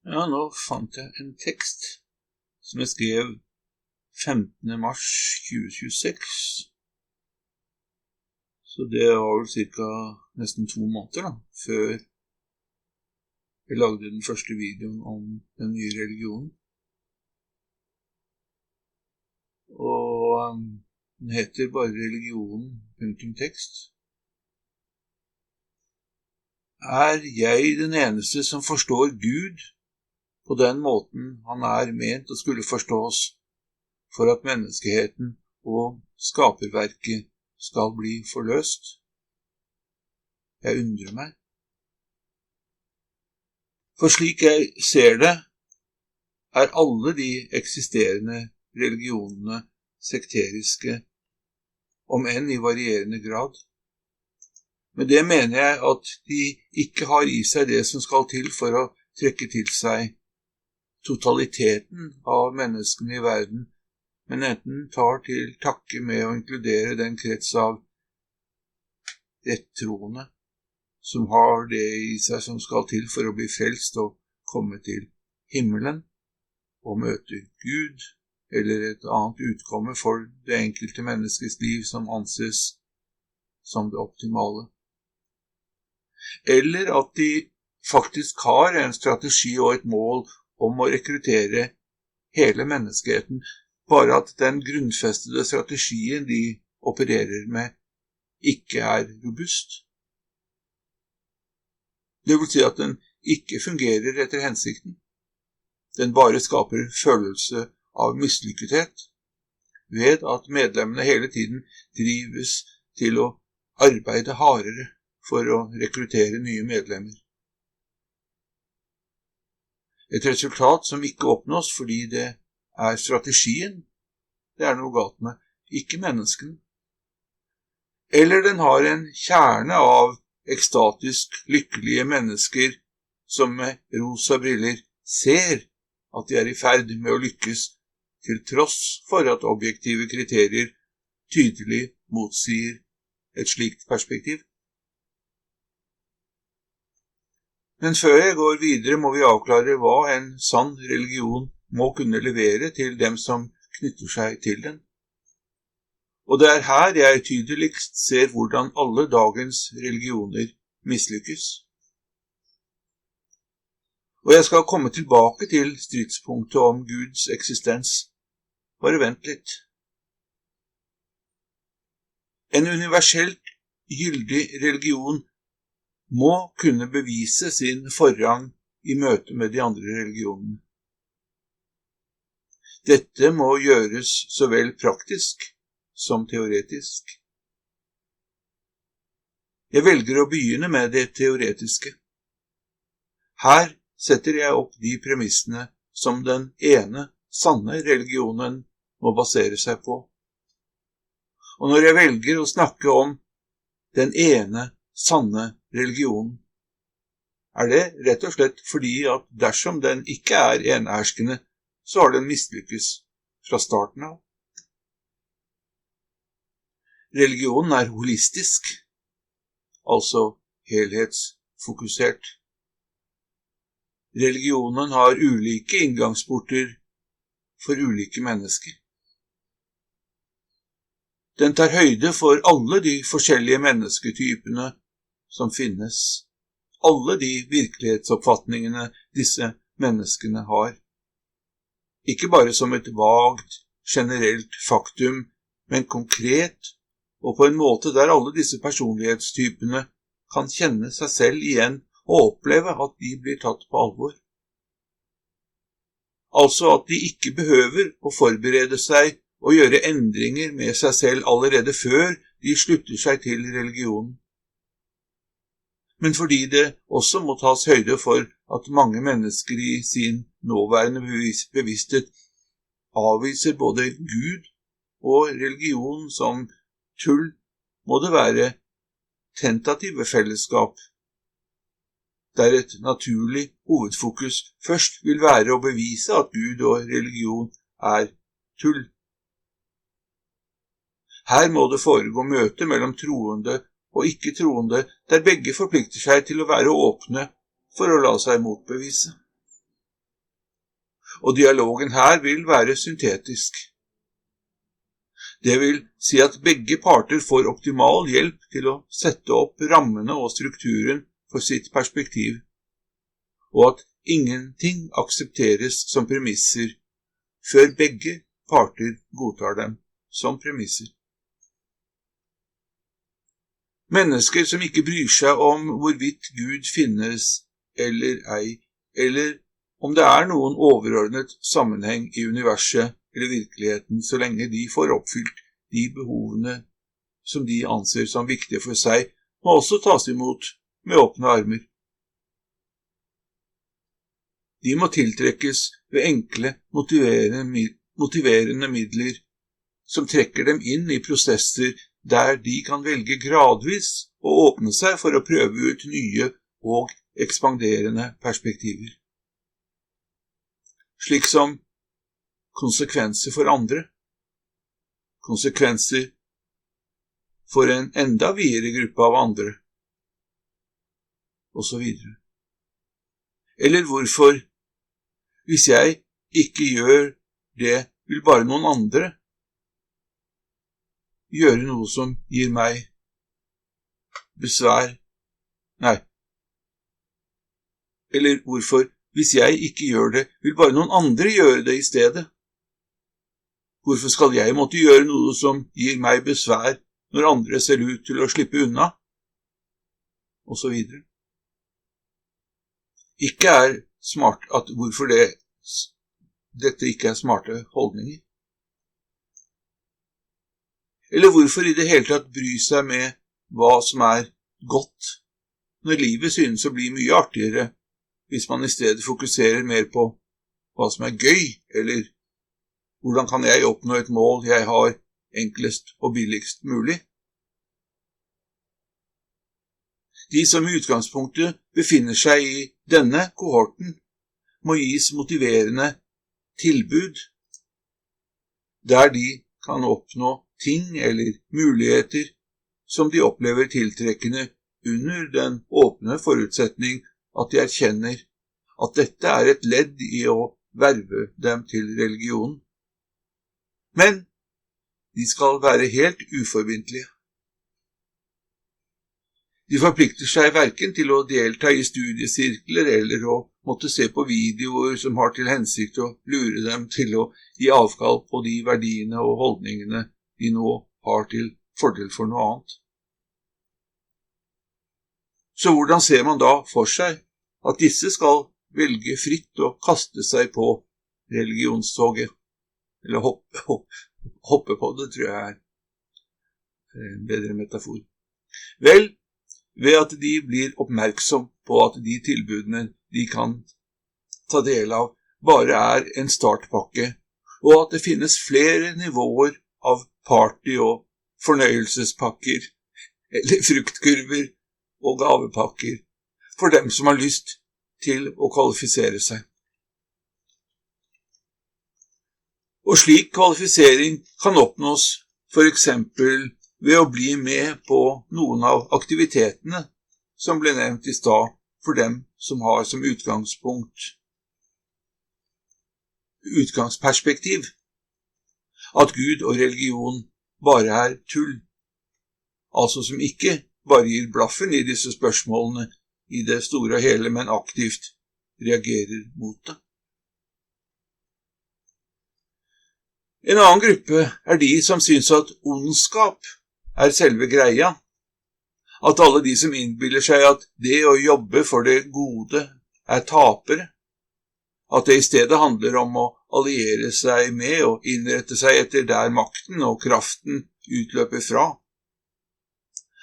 Ja, nå fant jeg en tekst som jeg skrev 15. mars 2026. Så det var vel cirka nesten 2 måneder da, før jeg lagde den første videoen om den nye religionen. Og den heter bare religionen.tekst. Er jeg den eneste som forstår Gud på den måten han er ment å skulle forstås, for at menneskeheten og skaperverket skal bli forløst? Jeg undrer meg. For slik jeg ser det, er alle de eksisterende religionene sekteriske, om enn i varierende grad. Med det mener jeg at de ikke har i seg det som skal til for å trekke til seg totaliteten av menneskene i verden, men enten tar til takke med å inkludere den krets av rettroende som har det i seg som skal til for å bli frelst og komme til himmelen og møte Gud, eller et annet utkomme for det enkelte menneskes liv som anses som det optimale. Eller at de faktisk har en strategi og et mål om å rekruttere hele menneskeheten, bare at den grunnfestede strategien de opererer med ikke er robust. Det vil si at den ikke fungerer etter hensikten. Den bare skaper følelse av mislykkethet, ved at medlemmene hele tiden drives til å arbeide hardere for å rekruttere nye medlemmer. Et resultat som ikke oppnås fordi det er strategien det er noe galt med, ikke menneskene. Eller den har en kjerne av ekstatisk lykkelige mennesker som med rosa briller ser at de er i ferd med å lykkes, til tross for at objektive kriterier tydelig motsier et slikt perspektiv. Men før jeg går videre må vi avklare hva en sann religion må kunne levere til dem som knytter seg til den. Og det er her jeg tydeligst ser hvordan alle dagens religioner mislykkes. Og jeg skal komme tilbake til stridspunktet om Guds eksistens. Bare vent litt. En universelt gyldig religion må kunne bevise sin forrang i møte med de andre religionene. Dette må gjøres så vel praktisk som teoretisk. Jeg velger å begynne med det teoretiske. Her setter jeg opp de premissene som den ene sanne religionen må basere seg på. Og når jeg velger å snakke om den ene sanne religionen, er det rett og slett fordi at dersom den ikke er enherskende, så har den mislykkes fra starten av. Religionen er holistisk, altså helhetsfokusert. Religionen har ulike inngangsporter for ulike mennesker. Den tar høyde for alle de forskjellige mennesketypene som finnes, alle de virkelighetsoppfatningene disse menneskene har. Ikke bare som et vagt, generelt faktum, men konkret, og på en måte der alle disse personlighetstypene kan kjenne seg selv igjen og oppleve at de blir tatt på alvor. Altså at de ikke behøver å forberede seg og gjøre endringer med seg selv allerede før de slutter seg til religionen. Men fordi det også må tas høyde for at mange mennesker i sin nåværende bevissthet avviser både Gud og religion som tull, må det være tentative fellesskap, der et naturlig hovedfokus først vil være å bevise at Gud og religion er tull. Her må det foregå møte mellom troende og ikke-troende, der begge forplikter seg til å være åpne for å la seg motbevise. Og dialogen her vil være syntetisk. Det vil si at begge parter får optimal hjelp til å sette opp rammene og strukturen for sitt perspektiv, og at ingenting aksepteres som premisser før begge parter godtar dem som premisser. Mennesker som ikke bryr seg om hvorvidt Gud finnes eller ei, eller om det er noen overordnet sammenheng i universet eller virkeligheten, så lenge de får oppfylt de behovene som de anser som viktige for seg, må også tas imot med åpne armer. De må tiltrekkes ved enkle, motiverende midler som trekker dem inn i prosesser der de kan velge gradvis å åpne seg for å prøve ut nye og ekspanderende perspektiver. Slik som konsekvenser for andre, konsekvenser for en enda videre gruppe av andre, og så videre. Eller hvorfor, hvis jeg ikke gjør det, vil bare noen andre gjøre noe som gir meg besvær. Nei. Eller hvorfor, hvis jeg ikke gjør det, vil bare noen andre gjøre det i stedet. Hvorfor skal jeg måtte gjøre noe som gir meg besvær når andre ser ut til å slippe unna? Og så videre. Ikke er smart at hvorfor dette ikke er smarte holdninger. Eller hvorfor i det hele tatt bry seg med hva som er godt, når livet synes å bli mye artigere, hvis man i stedet fokuserer mer på hva som er gøy, eller hvordan kan jeg oppnå et mål jeg har enklest og billigst mulig? De som i utgangspunktet befinner seg i denne kohorten, må gis motiverende tilbud, der de kan oppnå ting eller muligheter som de opplever tiltrekkende under den åpne forutsetning at de erkjenner at dette er et ledd i å verve dem til religionen. Men de skal være helt uforbindlige. De forplikter seg hverken til å delta i studiesirkler eller å måtte se på videoer som har til hensikt å lure dem til å gi avkall på de verdiene og holdningene de nå har til fordel for noe annet. Så hvordan ser man da for seg at disse skal velge fritt og kaste seg på religionstoget? Eller hoppe på det, tror jeg er en bedre metafor. Vel, ved at de blir oppmerksom på at de tilbudene de kan ta del av, bare er en startpakke, og at det finnes flere nivåer av party- og fornøyelsespakker, eller fruktkurver og gavepakker, for dem som har lyst til å kvalifisere seg. Og slik kvalifisering kan oppnås for eksempel ved å bli med på noen av aktivitetene som ble nevnt i stad, for dem som har som utgangsperspektiv at Gud og religion bare er tull, altså som ikke bare gir blaffen i disse spørsmålene i det store og hele, men aktivt reagerer mot det. En annen gruppe er de som synes at ondskap er selve greia, at alle de som innbiller seg at det å jobbe for det gode er tapere, at det i stedet handler om å alliere seg med og innrette seg etter der makten og kraften utløper fra,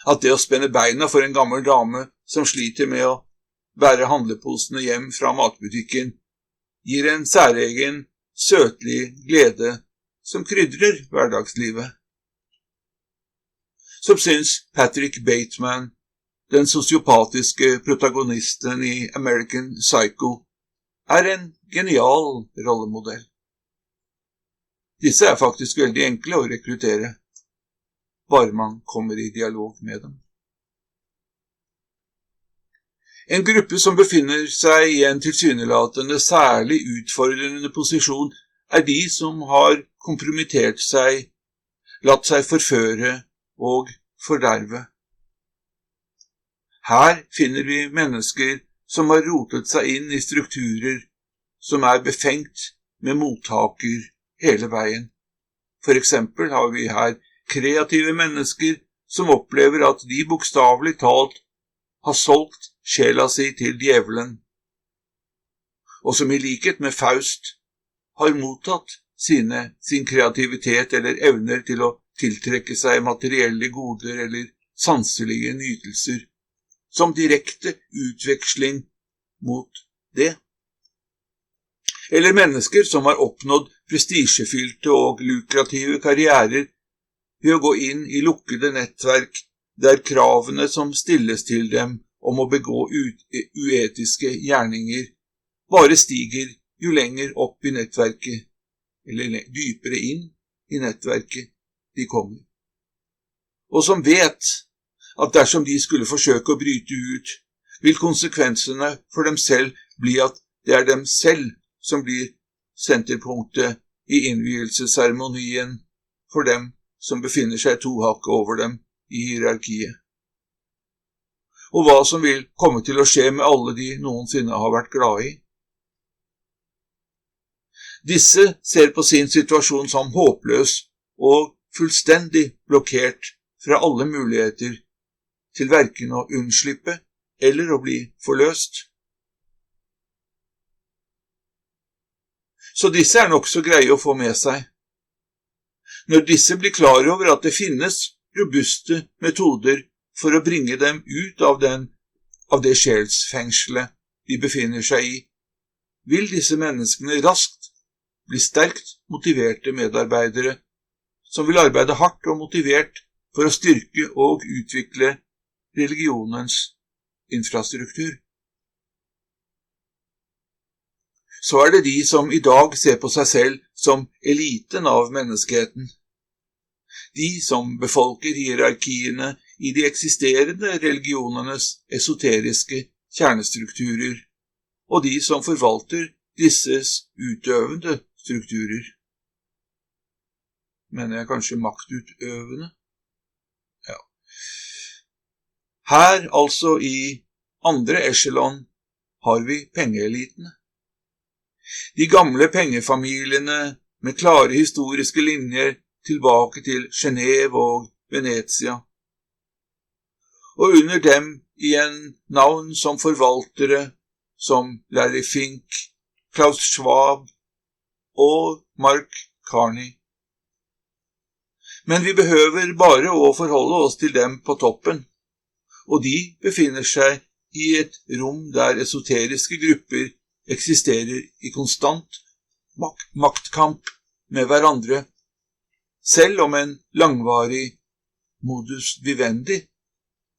at det å spenne beina for en gammel dame som sliter med å bære handleposene hjem fra matbutikken, gir en særegen, søtlig glede som krydrer hverdagslivet. Som syns Patrick Bateman, den sosiopatiske protagonisten i American Psycho, er en genial rollemodell. Disse er faktisk veldig enkle å rekruttere, bare man kommer i dialog med dem. En gruppe som befinner seg i en tilsynelatende særlig utfordrende posisjon, de som har kompromittert seg, latt seg forføre og forderve. Her finner vi mennesker som har rotet seg inn i strukturer som befengt med mottaker hele veien. For eksempel har vi her kreative mennesker som opplever at de bokstavelig talt har solgt sjela si til djevelen, og som i likhet med Faust har mottatt sin kreativitet eller evner til å tiltrekke seg materielle goder eller sanselige nytelser, som direkte utveksling mot det. Eller mennesker som har oppnådd prestisjefylte og lukrative karrierer ved å gå inn i lukkede nettverk der kravene som stilles til dem om å begå uetiske gjerninger bare stiger jo lenger opp i nettverket, eller dypere inn i nettverket de kommer. Og som vet at dersom de skulle forsøke å bryte ut, vil konsekvensene for dem selv bli at det dem selv som blir senterpunktet i innvielsesseremonien for dem som befinner seg to hakk over dem i hierarkiet. Og hva som vil komme til å skje med alle de noensinne har vært glade i. Disse ser på sin situasjon som håpløs og fullstendig blokkert fra alle muligheter til hverken å unnslippe eller å bli forløst. Så disse nok så greie å få med seg. Når disse blir klar over at det finnes robuste metoder for å bringe dem ut av det sjelsfengselet de befinner seg i, vil disse menneskene raskt bli sterkt motiverte medarbeidere som vil arbeide hardt og motivert for å styrke og utvikle religionens infrastruktur. Så det de som i dag ser på seg selv som eliten av menneskeheten. De som befolker hierarkiene i de eksisterende religionenes esoteriske kjernestrukturer, og de som forvalter disses utøvende strukturer. Mener jeg kanskje maktutøvende? Ja. Her, altså i andre echelon, har vi pengeelitene. De gamle pengefamiliene med klare historiske linjer tilbake til Genève og Venezia. Og under dem igjen navn som forvaltere som Larry Fink, Klaus Schwab og Mark Carney. Men vi behøver bare å forholde oss til dem på toppen, og de befinner seg i et rom der esoteriske grupper eksisterer i konstant maktkamp med hverandre, selv om en langvarig modus vivendi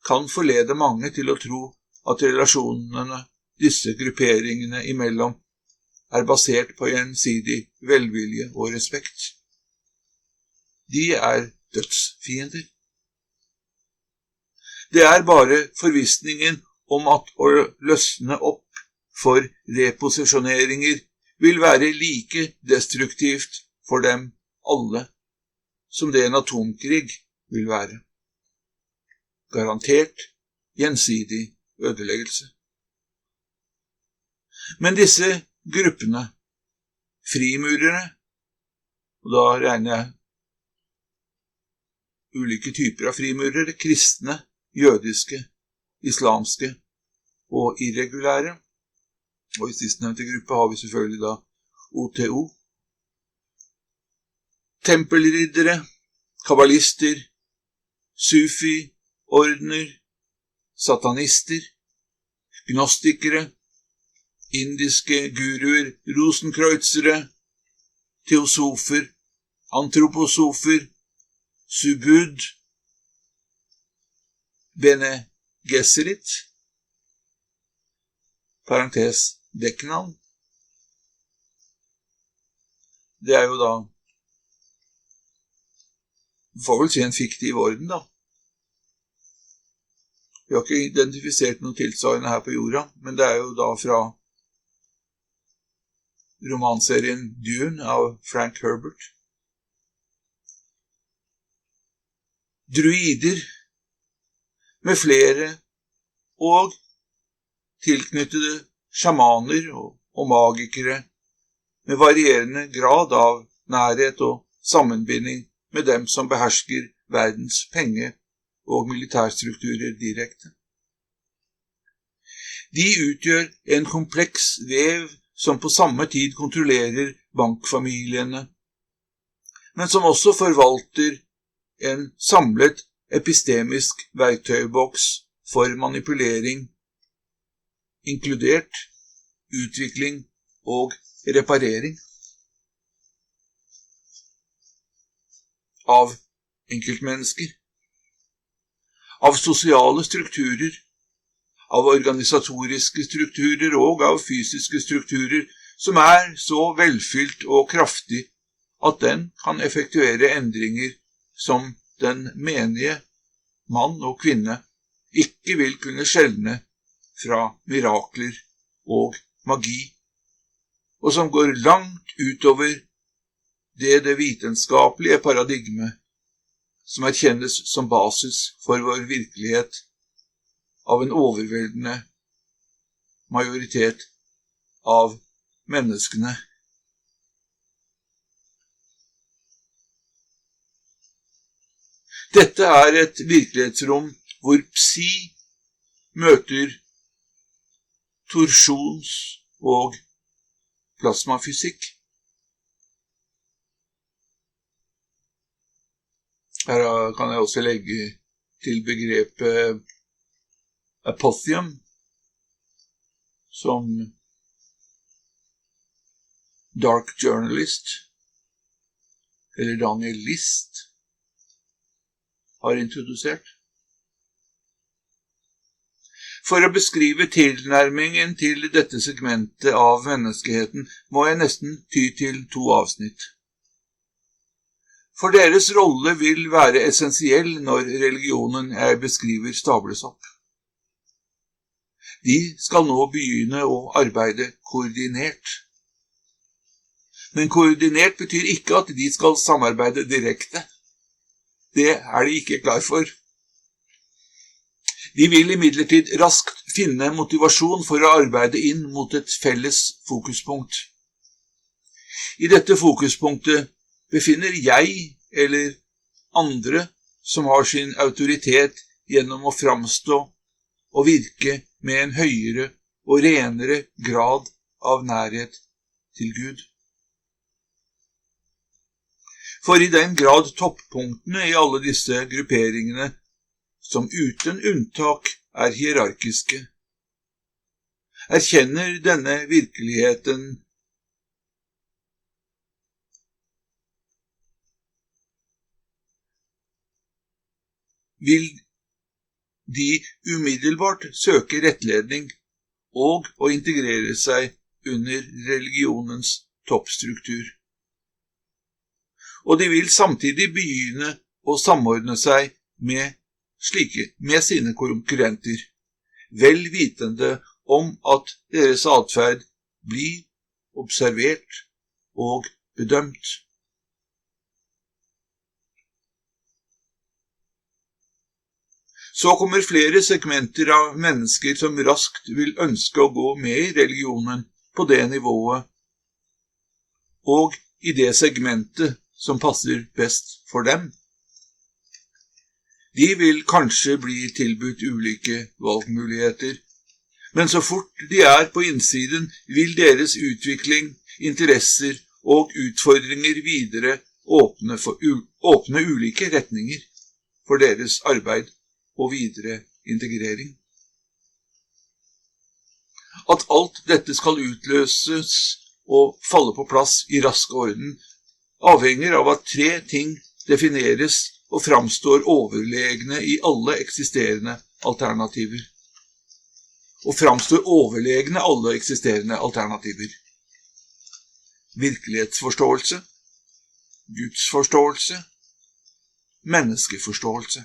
kan forlede mange til å tro at relasjonene disse grupperingene imellom basert på gjensidig velvilje og respekt. De dødsfiender. Det bare forvissningen om at å løsne opp for reposisjoneringer vil være like destruktivt for dem alle som det en atomkrig vil være. Garantert gjensidig ødeleggelse. Men disse gruppene, frimurere, og da regner jeg ulike typer av frimurere, kristne, jødiske, islamske og irregulære, og i sistnevnte gruppe har vi selvfølgelig da OTO, tempelriddere, kabbalister, sufi-ordner, satanister, gnostikere, indiske guruer, rosenkreuzere, teosofer, antroposofer, subud, Bene Gesserit, parentes dekknavn. Det jo da, får vel si en fiktiv orden da. Vi har ikke identifisert noe tilsvarende her på jorda, men det er jo da fra romanserien Dune av Frank Herbert. Druider med flere og tilknyttede sjamaner og magikere med varierende grad av nærhet og sammenbinding med dem som behersker verdens penge- og militærstrukturer direkte. De utgjør en kompleks vev som på samme tid kontrollerer bankfamiliene, men som også forvalter en samlet epistemisk verktøyboks for manipulering, inkludert utvikling og reparering av enkeltmennesker, av sosiale strukturer, av organisatoriske strukturer og av fysiske strukturer som er så velfylt og kraftig at den kan effektuere endringer som den menige mann og kvinne ikke vil kunne skjelne fra mirakler og magi, og som går langt utover det vitenskapelige paradigme som erkjennes som basis for vår virkelighet av en overveldende majoritet av menneskene. Dette er et virkelighetsrom hvor psi møter torsjons- og plasmafysikk. Her kan jeg også legge til begrepet apotheum, som Dark Journalist, eller Daniel List, har introdusert. For å beskrive tilnærmingen til dette segmentet av menneskeheten må jeg nesten ty til 2 avsnitt. For deres rolle vil være essensiell når religionen jeg beskriver stables opp. De skal nå begynne å arbeide koordinert. Men koordinert betyr ikke at de skal samarbeide direkte. Det er de ikke klar for. De vil imidlertid raskt finne motivasjon for å arbeide inn mot et felles fokuspunkt. I dette fokuspunktet befinner jeg eller andre som har sin autoritet gjennom å framstå og virke med en høyere og renere grad av nærhet til Gud. For i den grad toppunktene i alle disse grupperingene, som uten unntak er hierarkiske, erkjenner denne virkeligheten vil de umiddelbart søke rettledning og å integrere seg under religionens toppstruktur. Og de vil samtidig begynne å samordne seg med sine konkurrenter, vel vitende om at deres atferd blir observert og bedømt. Så kommer flere segmenter av mennesker som raskt vil ønske å gå med i religionen på det nivået, og i det segmentet som passer best for dem. De vil kanskje bli tilbudt ulike valgmuligheter, men så fort de er på innsiden, vil deres utvikling, interesser og utfordringer videre åpne ulike retninger for deres arbeid og videre integrering. At alt dette skal utløses og falle på plass i rask orden, avhenger av at 3 ting defineres og framstår overlegne i alle eksisterende alternativer. Virkelighetsforståelse, gudsforståelse, menneskeforståelse.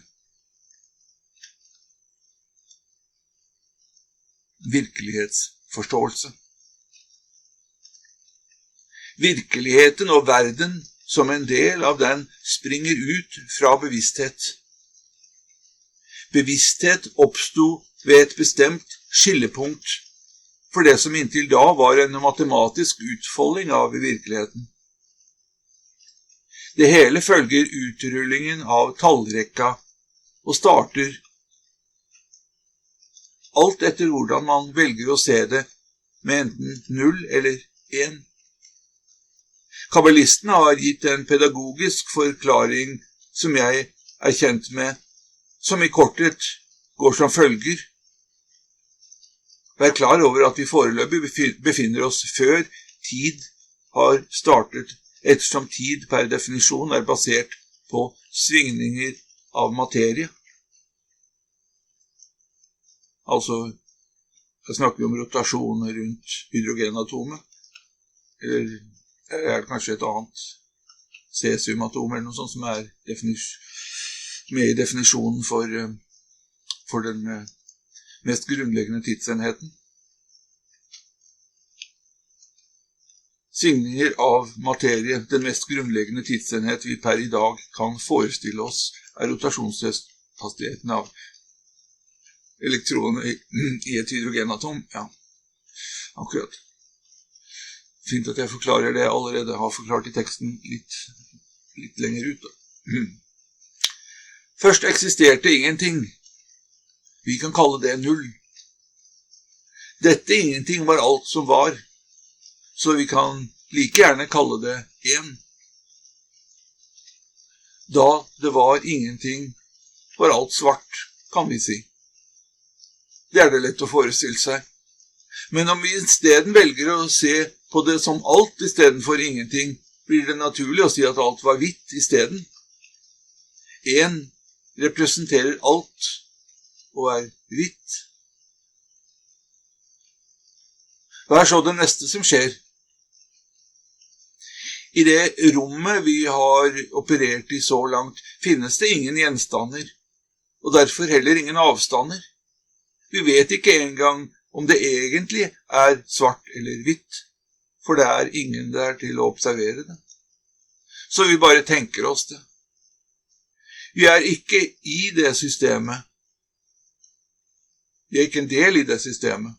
virkelighetsforståelse. Virkeligheten og verden som en del av den springer ut fra bevissthet. Bevissthet oppstod ved et bestemt skillepunkt for det som inntil da var en matematisk utfolding av virkeligheten. Det hele følger utrullingen av tallrekka og starter alt etter hvordan man velger å se det, med enten 0 eller 1. Kabbalisten har gitt en pedagogisk forklaring som jeg er kjent med, som i korthet går som følger. Vær klar over at vi foreløpig befinner oss før tid har startet, ettersom tid per definisjon er basert på svingninger av materie. Altså, jeg snakker om rotasjoner rundt hydrogenatomet, eller er det kanskje et annet cesiumatom eller noe sånt som er med i definisjonen for den mest grunnleggende tidsenheten. Svingninger av materie, den mest grunnleggende tidsenhet vi per i dag kan forestille oss, er rotasjonshastigheten av elektronene i et hydrogenatom. Ja, akkurat. Fint at jeg forklarer det jeg allerede har forklart i teksten litt lenger ut. Først eksisterte ingenting. Vi kan kalle det 0. Dette ingenting var alt som var, så vi kan like gjerne kalle det 1. Da det var ingenting, var alt svart, kan vi si. Det er det lett å forestille seg. Men om vi i stedet velger å se på det som alt i stedet for ingenting, blir det naturlig å si at alt var hvitt i stedet. 1 representerer alt og er hvitt. Hva er så det neste som skjer? I det rommet vi har operert i så langt, finnes det ingen gjenstander, og derfor heller ingen avstander. Vi vet ikke engang om det egentlig er svart eller hvitt, for det er ingen der til å observere det. Så vi bare tenker oss det. Vi er ikke i det systemet. Vi er ikke en del i det systemet.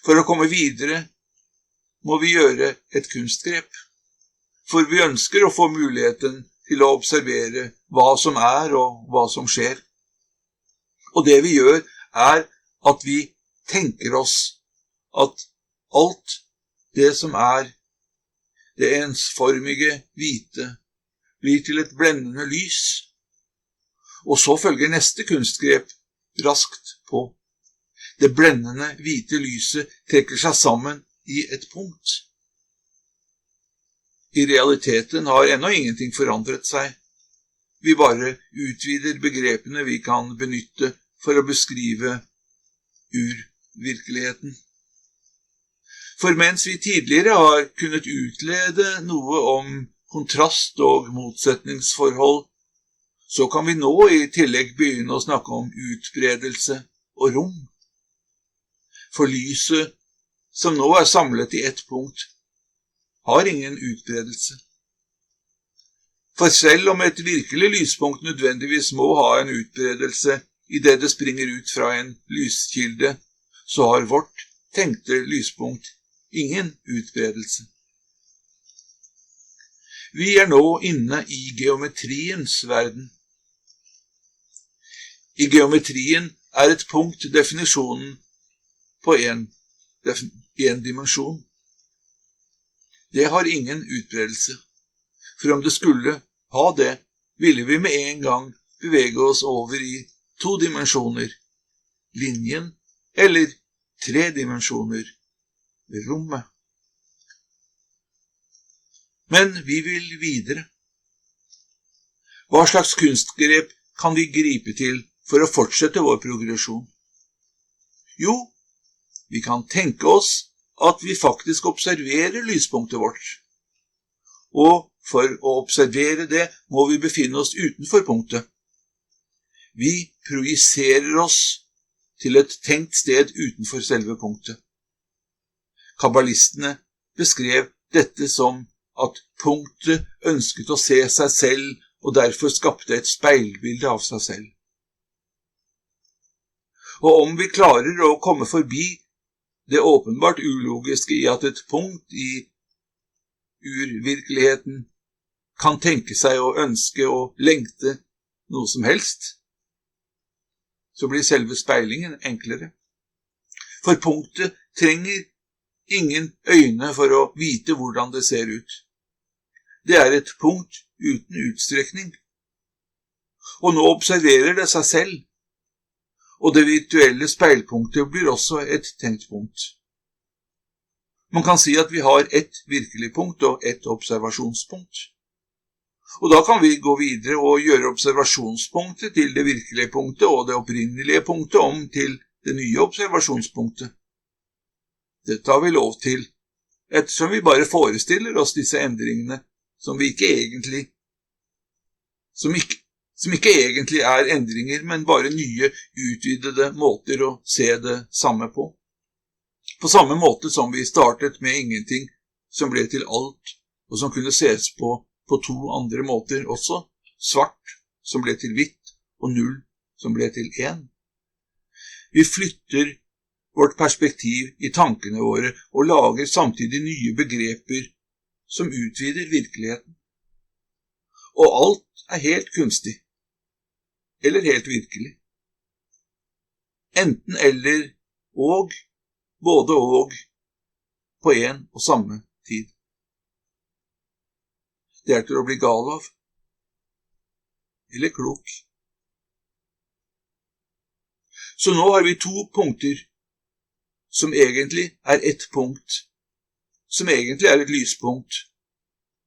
For å komme videre må vi gjøre et kunstgrep, for vi ønsker å få muligheten til å observere hva som er og hva som skjer. Og det vi gjør er at vi tenker oss at alt det som er det ensformige hvite blir til et blendende lys, og så følger neste kunstgrep raskt på. Det blendende hvite lyset trekker seg sammen i et punkt. I realiteten har ennå ingenting forandret seg. Vi bare utvider begrepene vi kan benytte for å beskrive urvirkeligheten. For mens vi tidligere har kunnet utlede noe om kontrast og motsetningsforhold, så kan vi nå i tillegg begynne å snakke om utbredelse og rom. For lyset, som nå er samlet i ett punkt, har ingen utbredelse. For selv om et virkelig lyspunkt nødvendigvis må ha en utbredelse i det det springer ut fra en lyskilde, så har vårt tenkte lyspunkt ingen utbredelse. Vi er nå inne i geometriens verden. I geometrien er et punkt definisjonen på en dimensjon. Det har ingen utbredelse, for om det skulle ha det, ville vi med en gang bevege oss over i 2 dimensjoner, linjen, eller 3 dimensjoner, rommet. Men vi vil videre. Hva slags kunstgrep kan vi gripe til for å fortsette vår progresjon? Jo, vi kan tenke oss at vi faktisk observerer lyspunktet vårt. Og for å observere det må vi befinne oss utenfor punktet. Vi projiserer oss til et tenkt sted utenfor selve punktet. Kabbalistene beskrev dette som at punktet ønsket å se seg selv og derfor skapte et speilbilde av seg selv. Og om vi klarer å komme forbi det åpenbart ulogiske i at et punkt i urvirkeligheten kan tenke seg å ønske og lengte noe som helst, så blir selve speilingen enklere. For punktet trenger ingen øyne for å vite hvordan det ser ut. Det er et punkt uten utstrekning. Og nå observerer det seg selv, og det virtuelle speilpunktet blir også et tenkt punkt. Man kan si at vi har ett virkelig punkt og ett observasjonspunkt. Og da kan vi gå videre og gjøre observasjonspunktet til det virkelige punktet og det opprinnelige punktet om til det nye observasjonspunktet. Dette har vi lov til, ettersom vi bare forestiller oss disse endringene som ikke egentlig er endringer, men bare nye, utvidede måter å se det samme på. På samme måte som vi startet med ingenting som ble til alt, og som kunne ses på to andre måter også, svart som ble til hvitt, og null som ble til 1. Vi flytter vårt perspektiv i tankene våre og lager samtidig nye begreper som utvider virkeligheten. Og alt er helt kunstig, eller helt virkelig. Enten eller og, både og, på en og samme tid. Det er til å bli gal av, eller klok. Så nå har vi 2 punkter, som egentlig er ett punkt, som egentlig er et lyspunkt,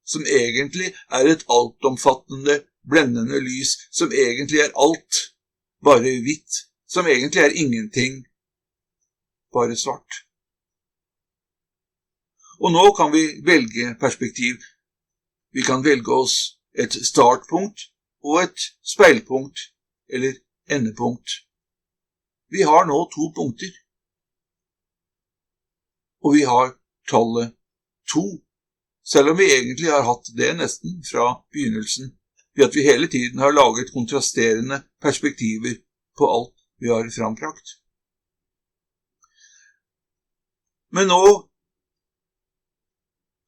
som egentlig er et altomfattende, blendende lys, som egentlig er alt, bare hvitt, som egentlig er ingenting, bare svart. Og nå kan vi velge perspektiv. Vi kan velge oss et startpunkt og et speilpunkt, eller endepunkt. Vi har nå 2 punkter. Og vi har tallet 2, selv om vi egentlig har hatt det nesten fra begynnelsen, ved at vi hele tiden har laget kontrasterende perspektiver på alt vi har frambrakt. Men nå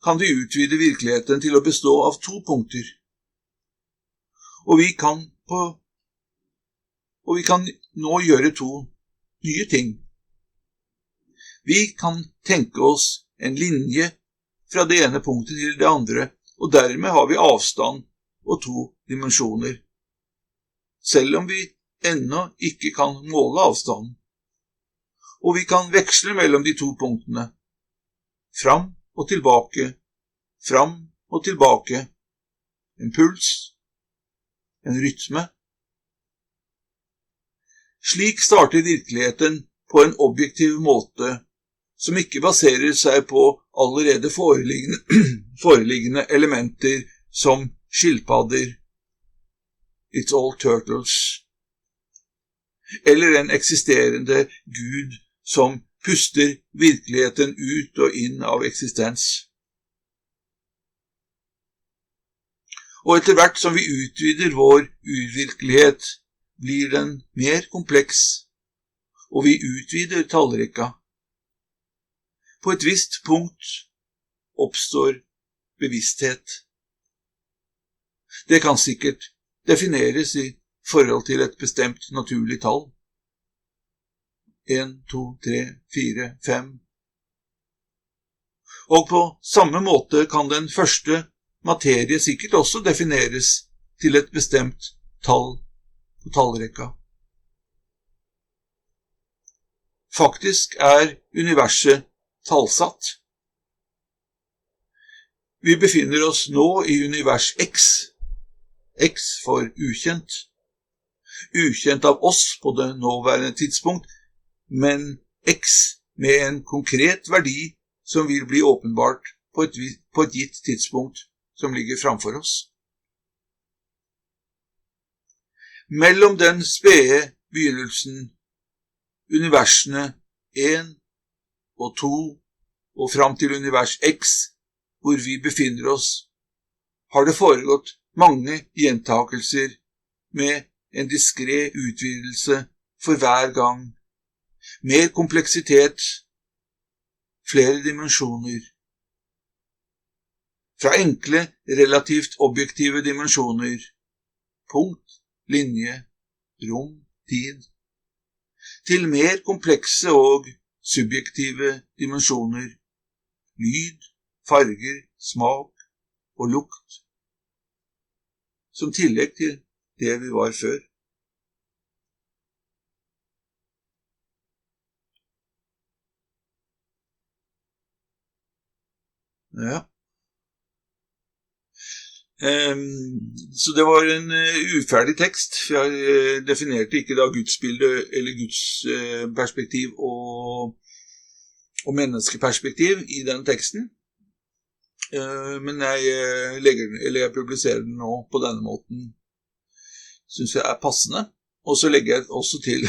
kan vi utvide virkeligheten til å bestå av 2 punkter. Og vi kan nå gjøre 2 nye ting. Vi kan tenke oss en linje fra det ene punktet til det andre, og dermed har vi avstand og 2 dimensjoner, selv om vi ennå ikke kan måle avstanden. Og vi kan veksle mellom de 2 punktene, fram og tilbake, fram og tilbake, en puls, en rytme. Slik starter virkeligheten på en objektiv måte, som ikke baserer seg på allerede foreliggende elementer som skilpadder, it's all turtles, eller en eksisterende Gud som puster virkeligheten ut og inn av eksistens. Og etter hvert som vi utvider vår urvirkelighet, blir den mer kompleks, og vi utvider tallrekka. På et visst punkt oppstår bevissthet. Det kan sikkert defineres i forhold til et bestemt naturlig tall. 1, 2, 3, 4, 5. Og på samme måte kan den første materie sikkert også defineres til et bestemt tall på tallrekka. Faktisk er universet tallsatt. Vi befinner oss nå i univers X. X for ukjent. Ukjent av oss på det nåværende tidspunkt, men X med en konkret verdi som vil bli åpenbart på et gitt tidspunkt som ligger framfor oss. Mellom den spede begynnelsen universene 1 og 2 og frem til univers X, hvor vi befinner oss, har det foregått mange gjentakelser med en diskret utvidelse for hver gang. Mer kompleksitet, flere dimensjoner. Fra enkle, relativt objektive dimensjoner, punkt, linje, rom, tid, til mer komplekse og subjektive dimensjoner, lyd, farger, smak og lukt, som tillegg til det vi var før. Ja. Så det var en uferdig tekst. Jeg definerte ikke da gudsbilde eller Guds perspektiv og menneskeperspektiv i den teksten. Men jeg publiserer den nå på denne måten, synes jeg er passende. Og så legger jeg også til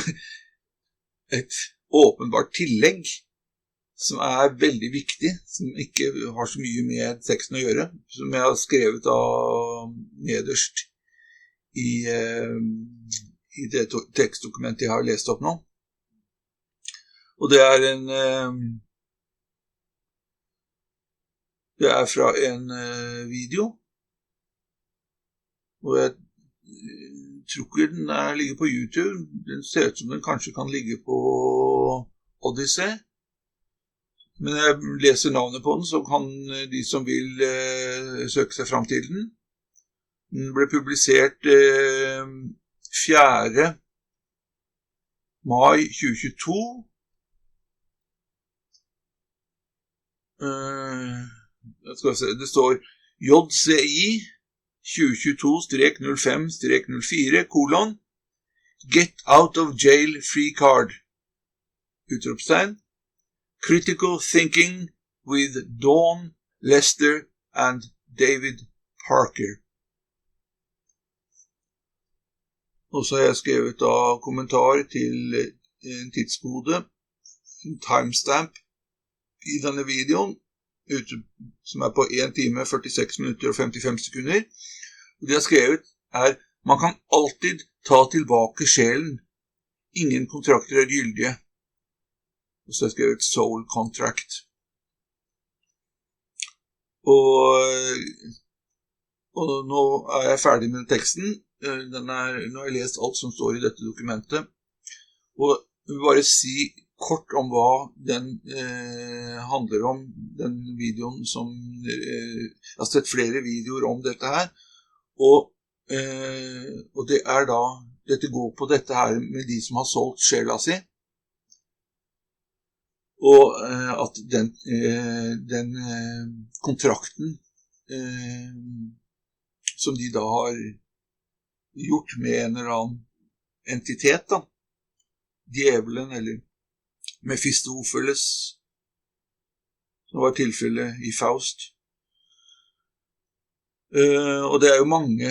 et åpenbart tillegg som er veldig viktig, som ikke har så mye med teksten å gjøre, som jeg har skrevet nederst i det tekstdokumentet jeg har lest opp nå. Og det er fra en video, og jeg tror ikke den ligger på YouTube. Den ser ut som den kanskje kan ligge på Odyssey. Men jeg leser navnet på den, så kan de som vil søke seg frem til den. Den ble publisert 4. mai 2022. Det står JCI 2022-05-04 : Get out of jail free card. Utropstegn. Critical Thinking with Dawn Lester and David Parker. Og så har jeg skrevet kommentar til en tidskode, en timestamp i denne videoen, som er på 1 time, 46 minutter og 55 sekunder. Og det jeg har skrevet man kan alltid ta tilbake sjelen. Ingen kontrakter er gyldige. Og så har jeg skrevet soul contract. Og nå er jeg ferdig med teksten. Nå har jeg lest alt som står i dette dokumentet. Og jeg vil bare si kort om hva den handler om, den videoen som jeg har sett flere videoer om dette her. Og dette går på dette her med de som har solgt sjela si. Og at den kontrakten som de da har gjort med en eller annen entitet, da, djevelen eller Mephistopheles, som var tilfellet i Faust. Og det er jo mange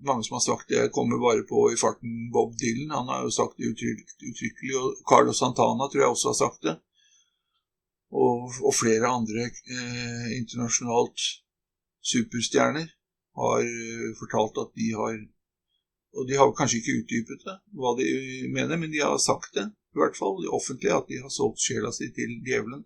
som har sagt det. Jeg kommer bare på i farten Bob Dylan, han har jo sagt det uttrykkelig, og Carlos Santana tror jeg også har sagt det, og flere andre internasjonalt superstjerner har fortalt at de har kanskje ikke utdypet det, hva de mener, men de har sagt det, i hvert fall offentlig, at de har solgt sjela si til djevelen.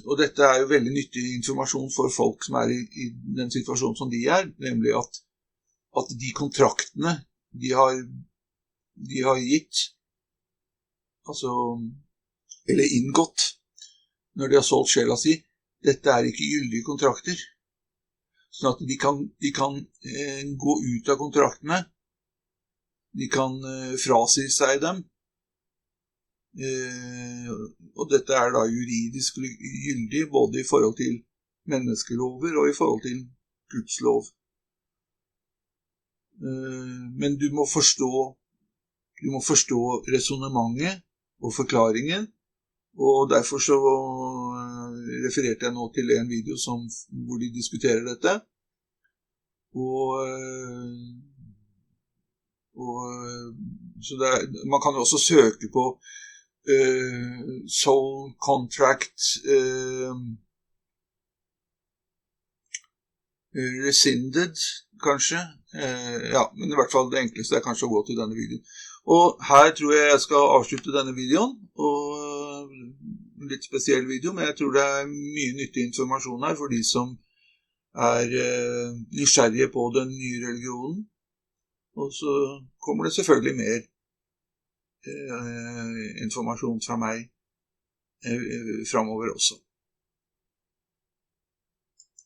Og dette er jo veldig nyttig informasjon for folk som er i den situasjonen som de er, nemlig at de kontraktene de har gitt, eller inngått, når de har solgt sjela si, dette er ikke gyldige kontrakter. Sånn at de kan gå ut av kontraktene, de kan frasi seg dem, og dette er da juridisk gyldig både i forhold til menneskelover og i forhold til Guds lov. Men du må forstå resonemanget og forklaringen, og derfor så refererte jeg nå til en video hvor de diskuterer dette, Så man kan jo også søke på soul contract rescinded, kanskje. Ja, men i hvert fall det enkleste er kanskje å gå til denne videoen. Og her tror jeg skal avslutte denne videoen, og en litt spesiell video, men jeg tror det er mye nyttig informasjon her for de som er nysgjerrige på den nye religionen. Og så kommer det selvfølgelig mer informasjon fra meg fremover også.